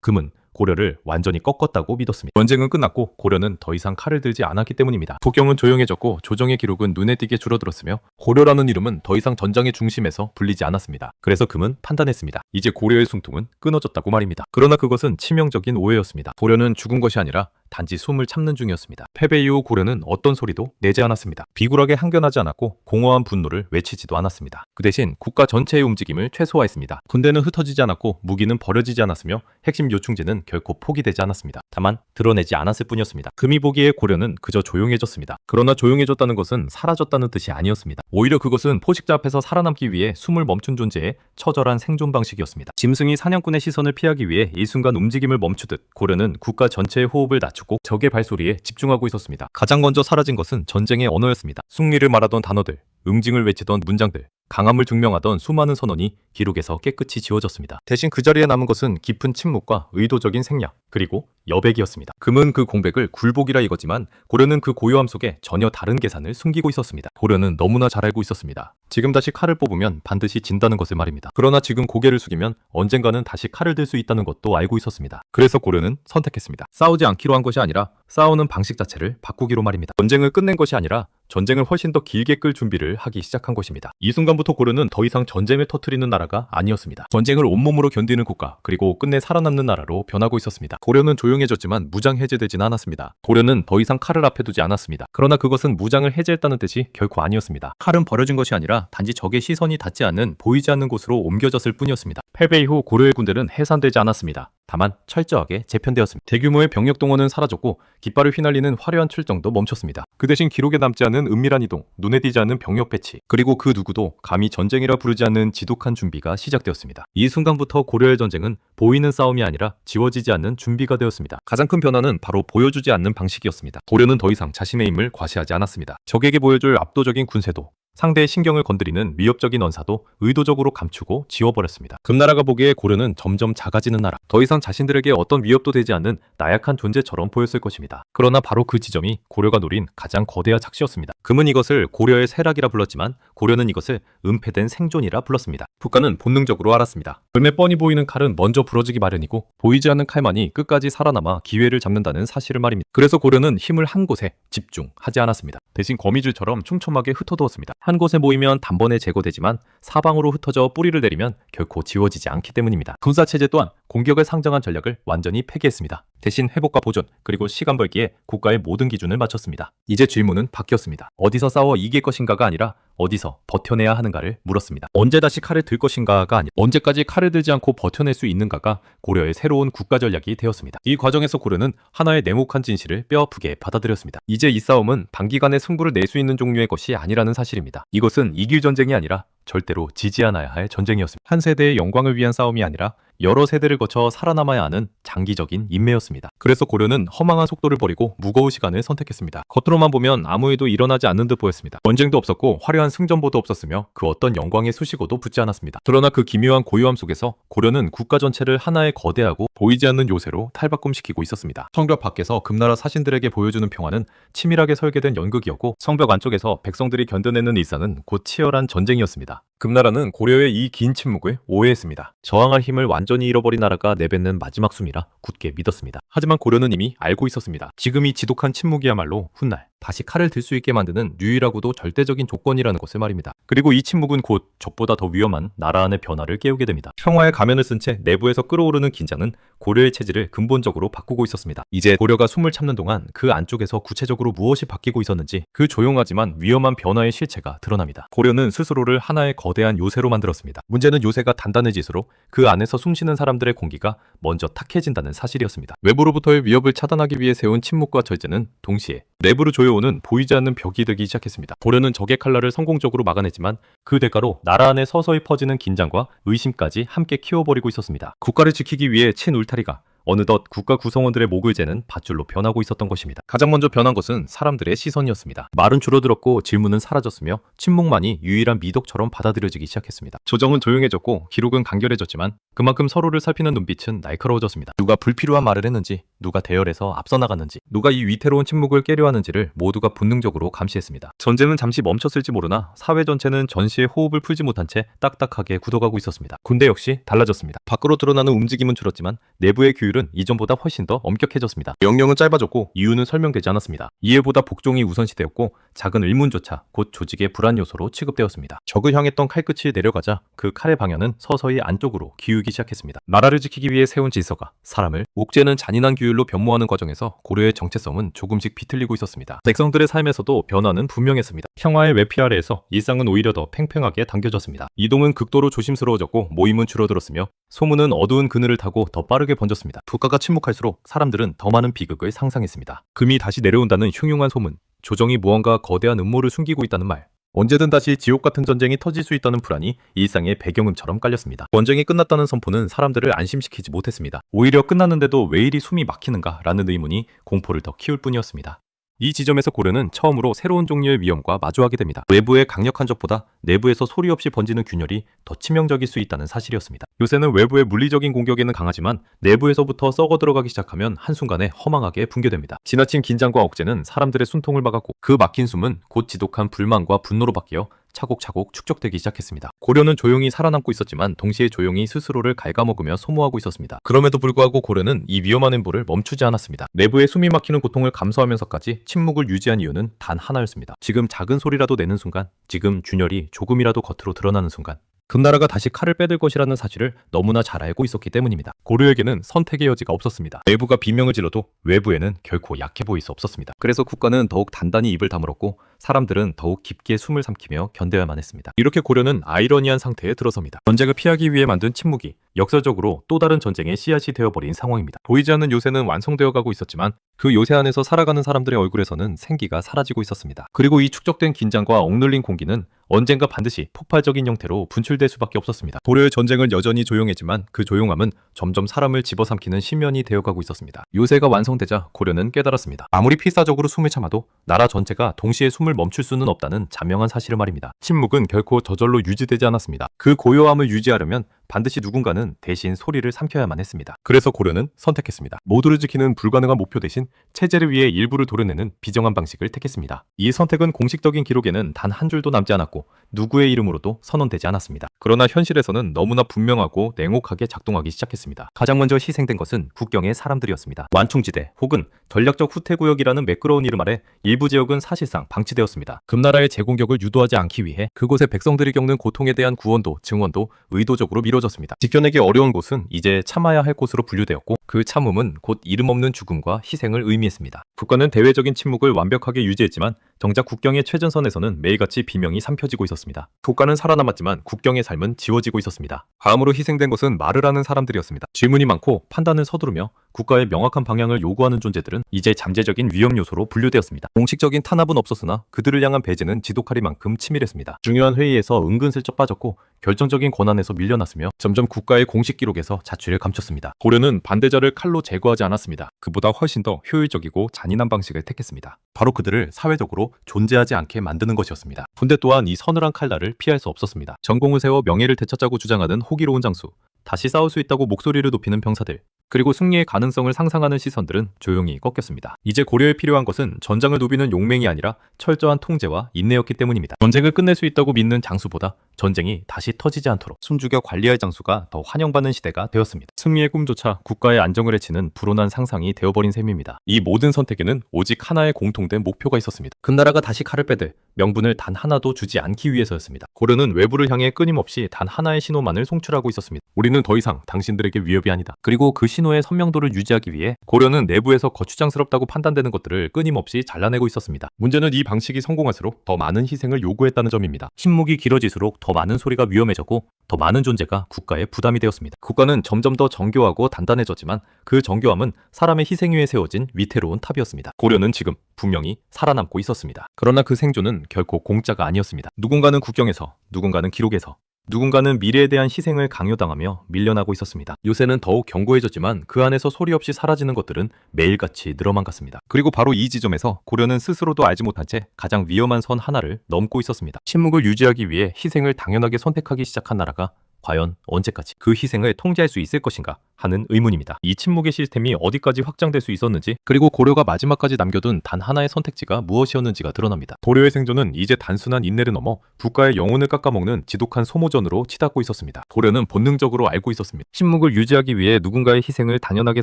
금은 고려를 완전히 꺾었다고 믿었습니다. 전쟁은 끝났고 고려는 더 이상 칼을 들지 않았기 때문입니다. 국경은 조용해졌고 조정의 기록은 눈에 띄게 줄어들었으며 고려라는 이름은 더 이상 전장의 중심에서 불리지 않았습니다. 그래서 금은 판단했습니다. 이제 고려의 숨통은 끊어졌다고 말입니다. 그러나 그것은 치명적인 오해였습니다. 고려는 죽은 것이 아니라 단지 숨을 참는 중이었습니다. 패배 이후 고려는 어떤 소리도 내지 않았습니다. 비굴하게 항변하지 않았고 공허한 분노를 외치지도 않았습니다. 그 대신 국가 전체의 움직임을 최소화했습니다. 군대는 흩어지지 않았고 무기는 버려지지 않았으며 핵심 요충지는 결코 포기되지 않았습니다. 다만 드러내지 않았을 뿐이었습니다. 금이 보기에 고려는 그저 조용해졌습니다. 그러나 조용해졌다는 것은 사라졌다는 뜻이 아니었습니다. 오히려 그것은 포식자 앞에서 살아남기 위해 숨을 멈춘 존재의 처절한 생존 방식이었습니다. 짐승이 사냥꾼의 시선을 피하기 위해 일순간 움직임을 멈추듯 고려는 국가 전체의 호흡을 낮추고 적의 발소리에 집중하고 있었습니다. 가장 먼저 사라진 것은 전쟁의 언어였습니다. 승리를 말하던 단어들, 응징을 외치던 문장들, 강함을 증명하던 수많은 선언이 기록에서 깨끗이 지워졌습니다. 대신 그 자리에 남은 것은 깊은 침묵과 의도적인 생략, 그리고 여백이었습니다. 금은 그 공백을 굴복이라 읽었지만 고려는 그 고요함 속에 전혀 다른 계산을 숨기고 있었습니다. 고려는 너무나 잘 알고 있었습니다. 지금 다시 칼을 뽑으면 반드시 진다는 것을 말입니다. 그러나 지금 고개를 숙이면 언젠가는 다시 칼을 들 수 있다는 것도 알고 있었습니다. 그래서 고려는 선택했습니다. 싸우지 않기로 한 것이 아니라 싸우는 방식 자체를 바꾸기로 말입니다. 전쟁을 끝낸 것이 아니라 전쟁을 훨씬 더 길게 끌 준비를 하기 시작한 것입니다. 이 순간부터 고려는 더 이상 전쟁을 터뜨리는 나라가 아니었습니다. 전쟁을 온몸으로 견디는 국가, 그리고 끝내 살아남는 나라로 변하고 있었습니다. 고려는 조용해졌지만 무장 해제되지는 않았습니다. 고려는 더 이상 칼을 앞에 두지 않았습니다. 그러나 그것은 무장을 해제했다는 뜻이 결코 아니었습니다. 칼은 버려진 것이 아니라 단지 적의 시선이 닿지 않는, 보이지 않는 곳으로 옮겨졌을 뿐이었습니다. 패배 이후 고려의 군대는 해산되지 않았습니다. 다만 철저하게 재편되었습니다. 대규모의 병력 동원은 사라졌고 깃발을 휘날리는 화려한 출정도 멈췄습니다. 그 대신 기록에 남지 않은 은밀한 이동, 눈에 띄지 않는 병력 배치, 그리고 그 누구도 감히 전쟁이라 부르지 않는 지독한 준비가 시작되었습니다. 이 순간부터 고려의 전쟁은 보이는 싸움이 아니라 지워지지 않는 준비가 되었습니다. 가장 큰 변화는 바로 보여주지 않는 방식이었습니다. 고려는 더 이상 자신의 힘을 과시하지 않았습니다. 적에게 보여줄 압도적인 군세도, 상대의 신경을 건드리는 위협적인 언사도 의도적으로 감추고 지워버렸습니다. 금나라가 보기에 고려는 점점 작아지는 나라, 더 이상 자신들에게 어떤 위협도 되지 않는 나약한 존재처럼 보였을 것입니다. 그러나 바로 그 지점이 고려가 노린 가장 거대한 착시였습니다. 금은 이것을 고려의 쇠락이라 불렀지만 고려는 이것을 은폐된 생존이라 불렀습니다. 국가는 본능적으로 알았습니다. 얼매 뻔히 보이는 칼은 먼저 부러지기 마련이고 보이지 않는 칼만이 끝까지 살아남아 기회를 잡는다는 사실을 말입니다. 그래서 고려는 힘을 한 곳에 집중하지 않았습니다. 대신 거미줄처럼 촘촘하게 흩어두었습니다. 한 곳에 모이면 단번에 제거되지만 사방으로 흩어져 뿌리를 내리면 결코 지워지지 않기 때문입니다. 군사체제 또한 공격을 상정한 전략을 완전히 폐기했습니다. 대신 회복과 보존, 그리고 시간 벌기에 국가의 모든 기준을 맞췄습니다. 이제 질문은 바뀌었습니다. 어디서 싸워 이길 것인가가 아니라 어디서 버텨내야 하는가를 물었습니다. 언제 다시 칼을 들 것인가가 아니라 언제까지 칼을 들지 않고 버텨낼 수 있는가가 고려의 새로운 국가 전략이 되었습니다. 이 과정에서 고려는 하나의 냉혹한 진실을 뼈아프게 받아들였습니다. 이제 이 싸움은 단기간에 승부를 낼 수 있는 종류의 것이 아니라는 사실입니다. 이것은 이길 전쟁이 아니라 절대로 지지 않아야 할 전쟁이었습니다. 한 세대의 영광을 위한 싸움이 아니라 여러 세대를 거쳐 살아남아야 하는 장기적인 인매였습니다. 그래서 고려는 허망한 속도를 버리고 무거운 시간을 선택했습니다. 겉으로만 보면 아무 일도 일어나지 않는 듯 보였습니다. 전쟁도 없었고 화려한 승전보도 없었으며 그 어떤 영광의 수식어도 붙지 않았습니다. 그러나 그 기묘한 고요함 속에서 고려는 국가 전체를 하나의 거대하고 보이지 않는 요새로 탈바꿈시키고 있었습니다. 성벽 밖에서 금나라 사신들에게 보여주는 평화는 치밀하게 설계된 연극이었고 성벽 안쪽에서 백성들이 견뎌내는 일상은 곧 치열한 전쟁이었습니다. 금나라는 고려의 이 긴 침묵을 오해했습니다. 저항할 힘을 완전히 잃어버린 나라가 내뱉는 마지막 숨이라 굳게 믿었습니다. 하지만 고려는 이미 알고 있었습니다. 지금 이 지독한 침묵이야말로 훗날 다시 칼을 들 수 있게 만드는 유일하고도 절대적인 조건이라는 것을 말입니다. 그리고 이 침묵은 곧 적보다 더 위험한 나라 안의 변화를 깨우게 됩니다. 평화의 가면을 쓴 채 내부에서 끓어오르는 긴장은 고려의 체질을 근본적으로 바꾸고 있었습니다. 이제 고려가 숨을 참는 동안 그 안쪽에서 구체적으로 무엇이 바뀌고 있었는지 그 조용하지만 위험한 변화의 실체가 드러납니다. 고려는 스스로를 하나의 거대한 요새로 만들었습니다. 문제는 요새가 단단해질수록 그 안에서 숨쉬는 사람들의 공기가 먼저 탁해진다는 사실이었습니다. 외부로부터의 위협을 차단하기 위해 세운 침묵과 절제는 동시에 내부로 조여오는 보이지 않는 벽이 되기 시작했습니다. 고려는 적의 칼날을 성공적으로 막아냈지만 그 대가로 나라 안에 서서히 퍼지는 긴장과 의심까지 함께 키워버리고 있었습니다. 국가를 지키기 위해 친 울타리가 어느덧 국가 구성원들의 목을 재는 밧줄로 변하고 있었던 것입니다. 가장 먼저 변한 것은 사람들의 시선이었습니다. 말은 줄어들었고 질문은 사라졌으며 침묵만이 유일한 미덕처럼 받아들여지기 시작했습니다. 조정은 조용해졌고 기록은 간결해졌지만 그만큼 서로를 살피는 눈빛은 날카로워졌습니다. 누가 불필요한 말을 했는지, 누가 대열에서 앞서 나갔는지, 누가 이 위태로운 침묵을 깨려 하는지를 모두가 본능적으로 감시했습니다. 전쟁은 잠시 멈췄을지 모르나 사회 전체는 전시에 호흡을 풀지 못한 채 딱딱하게 굳어가고 있었습니다. 군대 역시 달라졌습니다. 밖으로 드러나는 움직임은 줄었지만 내부의 규율은 이전보다 훨씬 더 엄격해졌습니다. 명령은 짧아졌고 이유는 설명되지 않았습니다. 이해보다 복종이 우선시되었고 작은 의문조차 곧 조직의 불안 요소로 취급되었습니다. 적을 향했던 칼끝이 내려가자 그 칼의 방향은 서서히 안쪽으로 기울기 시작했습니다. 나라를 지키기 위해 세운 질서가 사람을 옥죄는 잔인한 규율로 변모하는 과정에서 고려의 정체성은 조금씩 비틀리고 있었습니다. 백성들의 삶에서도 변화는 분명했습니다. 평화의 외피 아래에서 일상은 오히려 더 팽팽하게 당겨졌습니다. 이동은 극도로 조심스러워졌고 모임은 줄어들었으며 소문은 어두운 그늘을 타고 더 빠르게 번졌습니다. 국가가 침묵할수록 사람들은 더 많은 비극을 상상했습니다. 금이 다시 내려온다는 흉흉한 소문, 조정이 무언가 거대한 음모를 숨기고 있다는 말, 언제든 다시 지옥 같은 전쟁이 터질 수 있다는 불안이 일상의 배경음처럼 깔렸습니다. 전쟁이 끝났다는 선포는 사람들을 안심시키지 못했습니다. 오히려 끝났는데도 왜 이리 숨이 막히는가 라는 의문이 공포를 더 키울 뿐이었습니다. 이 지점에서 고려는 처음으로 새로운 종류의 위험과 마주하게 됩니다. 외부의 강력한 적보다 내부에서 소리 없이 번지는 균열이 더 치명적일 수 있다는 사실이었습니다. 요새는 외부의 물리적인 공격에는 강하지만 내부에서부터 썩어 들어가기 시작하면 한순간에 허망하게 붕괴됩니다. 지나친 긴장과 억제는 사람들의 숨통을 막았고 그 막힌 숨은 곧 지독한 불만과 분노로 바뀌어 차곡차곡 축적되기 시작했습니다. 고려는 조용히 살아남고 있었지만 동시에 조용히 스스로를 갉아먹으며 소모하고 있었습니다. 그럼에도 불구하고 고려는 이 위험한 행보를 멈추지 않았습니다. 내부에 숨이 막히는 고통을 감수하면서까지 침묵을 유지한 이유는 단 하나였습니다. 지금 작은 소리라도 내는 순간, 지금 균열이 조금이라도 겉으로 드러나는 순간, 금나라가 다시 칼을 빼들 것이라는 사실을 너무나 잘 알고 있었기 때문입니다. 고려에게는 선택의 여지가 없었습니다. 내부가 비명을 질러도 외부에는 결코 약해 보일 수 없었습니다. 그래서 국가는 더욱 단단히 입을 다물었고 사람들은 더욱 깊게 숨을 삼키며 견뎌야만 했습니다. 이렇게 고려는 아이러니한 상태에 들어섭니다. 전쟁을 피하기 위해 만든 침묵이 역설적으로 또 다른 전쟁의 씨앗이 되어버린 상황입니다. 보이지 않는 요새는 완성되어 가고 있었지만 그 요새 안에서 살아가는 사람들의 얼굴에서는 생기가 사라지고 있었습니다. 그리고 이 축적된 긴장과 억눌린 공기는 언젠가 반드시 폭발적인 형태로 분출될 수밖에 없었습니다. 고려의 전쟁은 여전히 조용했지만 그 조용함은 점점 사람을 집어삼키는 심연이 되어가고 있었습니다. 요새가 완성되자 고려는 깨달았습니다. 아무리 필사적으로 숨을 참아도 나라 전체가 동시에 숨을 멈출 수는 없다는 자명한 사실을 말입니다. 침묵은 결코 저절로 유지되지 않았습니다. 그 고요함을 유지하려면 반드시 누군가는 대신 소리를 삼켜야만 했습니다. 그래서 고려는 선택했습니다. 모두를 지키는 불가능한 목표 대신 체제를 위해 일부를 도려내는 비정한 방식을 택했습니다. 이 선택은 공식적인 기록에는 단 한 줄도 남지 않았고 누구의 이름으로도 선언되지 않았습니다. 그러나 현실에서는 너무나 분명하고 냉혹하게 작동하기 시작했습니다. 가장 먼저 희생된 것은 국경의 사람들이었습니다. 완충지대 혹은 전략적 후퇴구역이라는 매끄러운 이름 아래 일부 지역은 사실상 방치되었습니다. 금나라의 재공격을 유도하지 않기 위해 그곳의 백성들이 겪는 고통에 대한 구원도 증언도 의도적으로 미뤄졌습니다. 지켜내기 어려운 곳은 이제 참아야 할 곳으로 분류되었고 그 참음은 곧 이름 없는 죽음과 희생을 의미했습니다. 국가는 대외적인 침묵을 완벽하게 유지했지만 정작 국경의 최전선에서는 매일같이 비명이 삼켜지고 있었습니다. 국가는 살아남았지만 국경의 삶은 지워지고 있었습니다. 다음으로 희생된 것은 말을 하는 사람들이었습니다. 질문이 많고 판단을 서두르며 국가의 명확한 방향을 요구하는 존재들은 이제 잠재적인 위험 요소로 분류되었습니다. 공식적인 탄압은 없었으나 그들을 향한 배제는 지독하리만큼 치밀했습니다. 중요한 회의에서 은근슬쩍 빠졌고 결정적인 권한에서 밀려났으며 점점 국가의 공식 기록에서 자취를 감췄습니다. 고려는 반대자를 칼로 제거하지 않았습니다. 그보다 훨씬 더 효율적이고 잔인한 방식을 택했습니다. 바로 그들을 사회적으로 존재하지 않게 만드는 것이었습니다. 군대 또한 이 서늘한 칼날을 피할 수 없었습니다. 전공을 세워 명예를 되찾자고 주장하는 호기로운 장수, 다시 싸울 수 있다고 목소리를 높이는 병사들, 그리고 승리의 가능성을 상상하는 시선들은 조용히 꺾였습니다. 이제 고려에 필요한 것은 전장을 누비는 용맹이 아니라 철저한 통제와 인내였기 때문입니다. 전쟁을 끝낼 수 있다고 믿는 장수보다 전쟁이 다시 터지지 않도록 숨죽여 관리할 장수가 더 환영받는 시대가 되었습니다. 승리의 꿈조차 국가의 안정을 해치는 불온한 상상이 되어버린 셈입니다. 이 모든 선택에는 오직 하나의 공통된 목표가 있었습니다. 금나라가 다시 칼을 빼들 명분을 단 하나도 주지 않기 위해서였습니다. 고려는 외부를 향해 끊임없이 단 하나의 신호만을 송출하고 있었습니다. 우리는 더 이상 당신들에게 위협이 아니다. 그리고 그 신호의 선명도를 유지하기 위해 고려는 내부에서 거추장스럽다고 판단되는 것들을 끊임없이 잘라내고 있었습니다. 문제는 이 방식이 성공할수록 더 많은 희생을 요구했다는 점입니다. 침묵이 길어질수록 더 많은 소리가 위험해졌고 더 많은 존재가 국가의 부담이 되었습니다. 국가는 점점 더 정교하고 단단해졌지만 그 정교함은 사람의 희생 위에 세워진 위태로운 탑이었습니다. 고려는 지금 분명히 살아남고 있었습니다. 그러나 그 생존은 결코 공짜가 아니었습니다. 누군가는 국경에서, 누군가는 기록에서, 누군가는 미래에 대한 희생을 강요당하며 밀려나고 있었습니다. 요새는 더욱 견고해졌지만 그 안에서 소리 없이 사라지는 것들은 매일같이 늘어만 갔습니다. 그리고 바로 이 지점에서 고려는 스스로도 알지 못한 채 가장 위험한 선 하나를 넘고 있었습니다. 침묵을 유지하기 위해 희생을 당연하게 선택하기 시작한 나라가 과연 언제까지 그 희생을 통제할 수 있을 것인가 하는 의문입니다. 이 침묵의 시스템이 어디까지 확장될 수 있었는지, 그리고 고려가 마지막까지 남겨둔 단 하나의 선택지가 무엇이었는지가 드러납니다. 고려의 생존은 이제 단순한 인내를 넘어 국가의 영혼을 깎아먹는 지독한 소모전으로 치닫고 있었습니다. 고려는 본능적으로 알고 있었습니다. 침묵을 유지하기 위해 누군가의 희생을 당연하게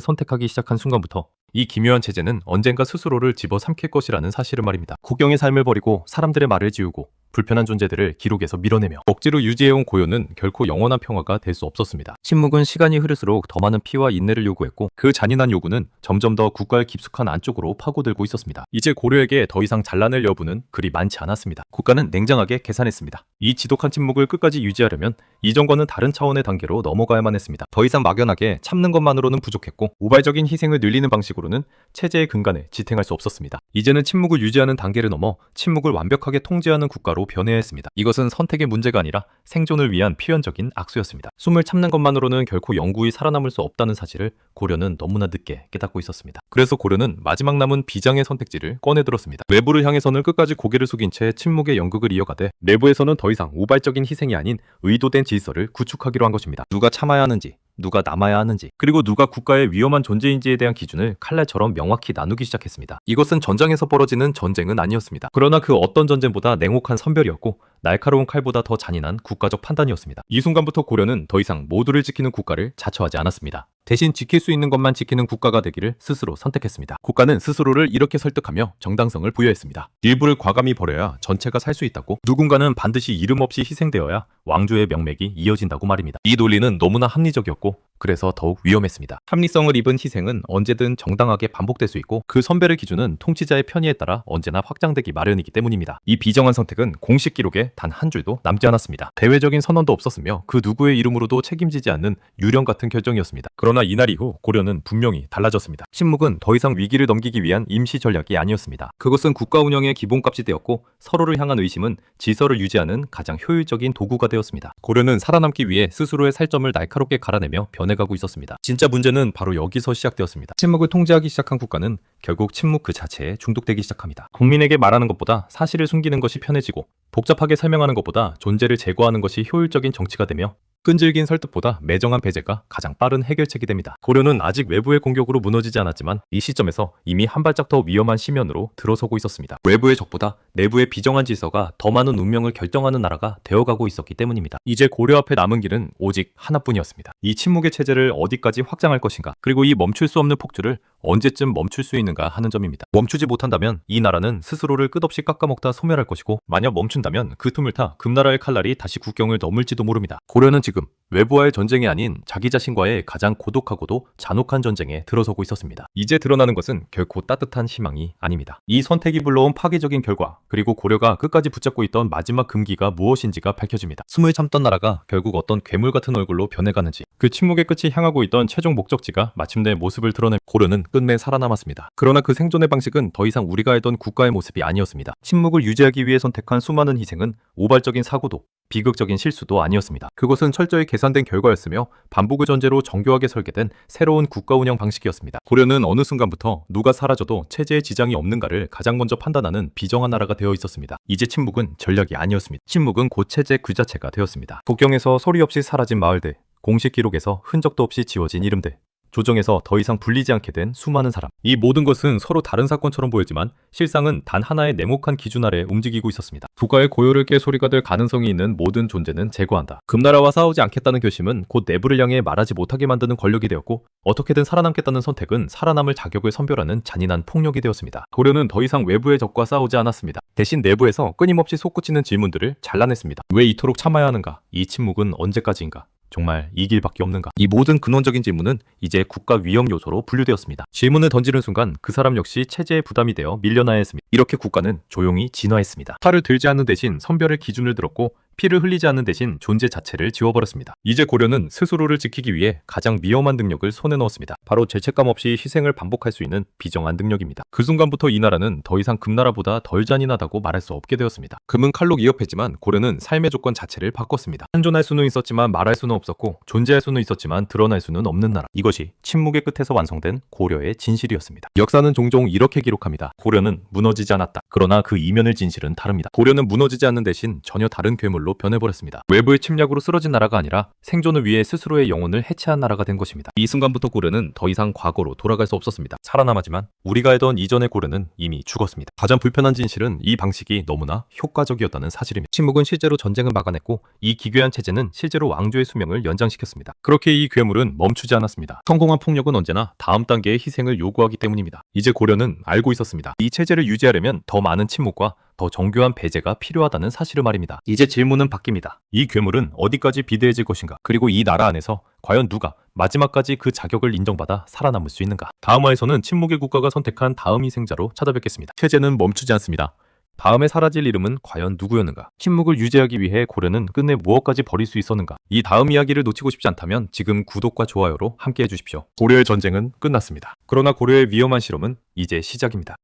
선택하기 시작한 순간부터 이 기묘한 체제는 언젠가 스스로를 집어삼킬 것이라는 사실을 말입니다. 국경의 삶을 버리고 사람들의 말을 지우고 불편한 존재들을 기록에서 밀어내며 억지로 유지해온 고요는 결코 영원한 평화가 될 수 없었습니다. 침묵은 시간이 흐를수록 더 많은 피와 인내를 요구했고, 그 잔인한 요구는 점점 더 국가의 깊숙한 안쪽으로 파고들고 있었습니다. 이제 고려에게 더 이상 잘라낼 여부는 그리 많지 않았습니다. 국가는 냉정하게 계산했습니다. 이 지독한 침묵을 끝까지 유지하려면 이전과는 다른 차원의 단계로 넘어가야만 했습니다. 더 이상 막연하게 참는 것만으로는 부족했고, 우발적인 희생을 늘리는 방식으로는 체제의 근간에 지탱할 수 없었습니다. 이제는 침묵을 유지하는 단계를 넘어 침묵을 완벽하게 통제하는 국가로 변해야 했습니다. 이것은 선택의 문제가 아니라 생존을 위한 필연적인 악수였습니다. 숨을 참는 것만으로는 결코 영구히 살아남을 수 없다는 사실을 고려는 너무나 늦게 깨닫고 있었습니다. 그래서 고려는 마지막 남은 비장의 선택지를 꺼내들었습니다. 외부를 향해서는 끝까지 고개를 숙인 채 침묵의 연극을 이어가되, 내부에서는 더 이상 우발적인 희생이 아닌 의도된 질서를 구축하기로 한 것입니다. 누가 참아야 하는지, 누가 남아야 하는지, 그리고 누가 국가의 위험한 존재인지에 대한 기준을 칼날처럼 명확히 나누기 시작했습니다. 이것은 전장에서 벌어지는 전쟁은 아니었습니다. 그러나 그 어떤 전쟁보다 냉혹한 선별이었고, 날카로운 칼보다 더 잔인한 국가적 판단이었습니다. 이 순간부터 고려는 더 이상 모두를 지키는 국가를 자처하지 않았습니다. 대신 지킬 수 있는 것만 지키는 국가가 되기를 스스로 선택했습니다. 국가는 스스로를 이렇게 설득하며 정당성을 부여했습니다. 일부를 과감히 버려야 전체가 살 수 있다고, 누군가는 반드시 이름 없이 희생되어야 왕조의 명맥이 이어진다고 말입니다. 이 논리는 너무나 합리적이었고, 그래서 더욱 위험했습니다. 합리성을 입은 희생은 언제든 정당하게 반복될 수 있고, 그 선별의 기준은 통치자의 편의에 따라 언제나 확장되기 마련이기 때문입니다. 이 비정한 선택은 공식 기록에 단 한 줄도 남지 않았습니다. 대외적인 선언도 없었으며 그 누구의 이름으로도 책임지지 않는 유령 같은 결정이었습니다. 그러나 이날 이후 고려는 분명히 달라졌습니다. 침묵은 더 이상 위기를 넘기기 위한 임시 전략이 아니었습니다. 그것은 국가 운영의 기본값이 되었고, 서로를 향한 의심은 질서를 유지하는 가장 효율적인 도구가 되었습니다. 고려는 살아남기 위해 스스로의 살점을 날카롭게 갈아내며 변해가고 있었습니다. 진짜 문제는 바로 여기서 시작되었습니다. 침묵을 통제하기 시작한 국가는 결국 침묵 그 자체에 중독되기 시작합니다. 국민에게 말하는 것보다 사실을 숨기는 것이 편해지고, 복잡하게 설명하는 것보다 존재를 제거하는 것이 효율적인 정치가 되며, 끈질긴 설득보다 매정한 배제가 가장 빠른 해결책이 됩니다. 고려는 아직 외부의 공격으로 무너지지 않았지만, 이 시점에서 이미 한 발짝 더 위험한 시면으로 들어서고 있었습니다. 외부의 적보다 내부의 비정한 질서가 더 많은 운명을 결정하는 나라가 되어가고 있었기 때문입니다. 이제 고려 앞에 남은 길은 오직 하나뿐이었습니다. 이 침묵의 체제를 어디까지 확장할 것인가, 그리고 이 멈출 수 없는 폭주를 언제쯤 멈출 수 있는가 하는 점입니다. 멈추지 못한다면 이 나라는 스스로를 끝없이 깎아먹다 소멸할 것이고, 만약 멈춘다면 그 틈을 타 금나라의 칼날이 다시 국경을 넘을지도 모릅니다. 고려는 지금 외부와의 전쟁이 아닌 자기 자신과의 가장 고독하고도 잔혹한 전쟁에 들어서고 있었습니다. 이제 드러나는 것은 결코 따뜻한 희망이 아닙니다. 이 선택이 불러온 파괴적인 결과, 그리고 고려가 끝까지 붙잡고 있던 마지막 금기가 무엇인지가 밝혀집니다. 숨을 참던 나라가 결국 어떤 괴물 같은 얼굴로 변해가는지, 그 침묵의 끝이 향하고 있던 최종 목적지가 마침내 모습을 드러내 고려는 끝내 살아남았습니다. 그러나 그 생존의 방식은 더 이상 우리가 알던 국가의 모습이 아니었습니다. 침묵을 유지하기 위해 선택한 수많은 희생은 우발적인 사고도, 비극적인 실수도 아니었습니다. 그것은 철저히 계산된 결과였으며, 반복의 전제로 정교하게 설계된 새로운 국가 운영 방식이었습니다. 고려는 어느 순간부터 누가 사라져도 체제에 지장이 없는가를 가장 먼저 판단하는 비정한 나라가 되어 있었습니다. 이제 침묵은 전략이 아니었습니다. 침묵은 곧 체제 그 자체가 되었습니다. 국경에서 소리 없이 사라진 마을들, 공식 기록에서 흔적도 없이 지워진 이름들, 조정에서 더 이상 불리지 않게 된 수많은 사람. 이 모든 것은 서로 다른 사건처럼 보였지만 실상은 단 하나의 냉혹한 기준 아래 움직이고 있었습니다. 국가의 고요를 깨 소리가 될 가능성이 있는 모든 존재는 제거한다. 금나라와 싸우지 않겠다는 결심은 곧 내부를 향해 말하지 못하게 만드는 권력이 되었고, 어떻게든 살아남겠다는 선택은 살아남을 자격을 선별하는 잔인한 폭력이 되었습니다. 고려는 더 이상 외부의 적과 싸우지 않았습니다. 대신 내부에서 끊임없이 솟구치는 질문들을 잘라냈습니다. 왜 이토록 참아야 하는가? 이 침묵은 언제까지인가? 정말 이 길밖에 없는가? 이 모든 근원적인 질문은 이제 국가 위험 요소로 분류되었습니다. 질문을 던지는 순간 그 사람 역시 체제의 부담이 되어 밀려나야 했습니다. 이렇게 국가는 조용히 진화했습니다. 칼을 들지 않는 대신 선별의 기준을 들었고, 피를 흘리지 않는 대신 존재 자체를 지워버렸습니다. 이제 고려는 스스로를 지키기 위해 가장 위험한 능력을 손에 넣었습니다. 바로 죄책감 없이 희생을 반복할 수 있는 비정한 능력입니다. 그 순간부터 이 나라는 더 이상 금나라보다 덜 잔인하다고 말할 수 없게 되었습니다. 금은 칼로 기업했지만 고려는 삶의 조건 자체를 바꿨습니다. 생존할 수는 있었지만 말할 수는 없었고, 존재할 수는 있었지만 드러날 수는 없는 나라. 이것이 침묵의 끝에서 완성된 고려의 진실이었습니다. 역사는 종종 이렇게 기록합니다. 고려는 무너지지 않았다. 그러나 그 이면의 진실은 다릅니다. 고려는 무너지지 않는 대신 전혀 다른 괴물로 나라들로 변해버렸습니다. 외부의 침략으로 쓰러진 나라가 아니라 생존을 위해 스스로의 영혼을 해체한 나라가 된 것입니다. 이 순간부터 고려는 더 이상 과거로 돌아갈 수 없었습니다. 살아남았지만 우리가 알던 이전의 고려는 이미 죽었습니다. 가장 불편한 진실은 이 방식이 너무나 효과적이었다는 사실입니다. 침묵은 실제로 전쟁을 막아냈고 이 기괴한 체제는 실제로 왕조의 수명을 연장시켰습니다. 그렇게 이 괴물은 멈추지 않았습니다. 성공한 폭력은 언제나 다음 단계의 희생을 요구하기 때문입니다. 이제 고려는 알고 있었습니다. 이 체제를 유지하려면 더 많은 침묵과 더 정교한 배제가 필요하다는 사실을 말입니다. 이제 질문은 바뀝니다. 이 괴물은 어디까지 비대해질 것인가? 그리고 이 나라 안에서 과연 누가 마지막까지 그 자격을 인정받아 살아남을 수 있는가? 다음화에서는 침묵의 국가가 선택한 다음 희생자로 찾아뵙겠습니다. 체제는 멈추지 않습니다. 다음에 사라질 이름은 과연 누구였는가? 침묵을 유지하기 위해 고려는 끝내 무엇까지 버릴 수 있었는가? 이 다음 이야기를 놓치고 싶지 않다면 지금 구독과 좋아요로 함께 해주십시오. 고려의 전쟁은 끝났습니다. 그러나 고려의 위험한 실험은 이제 시작입니다.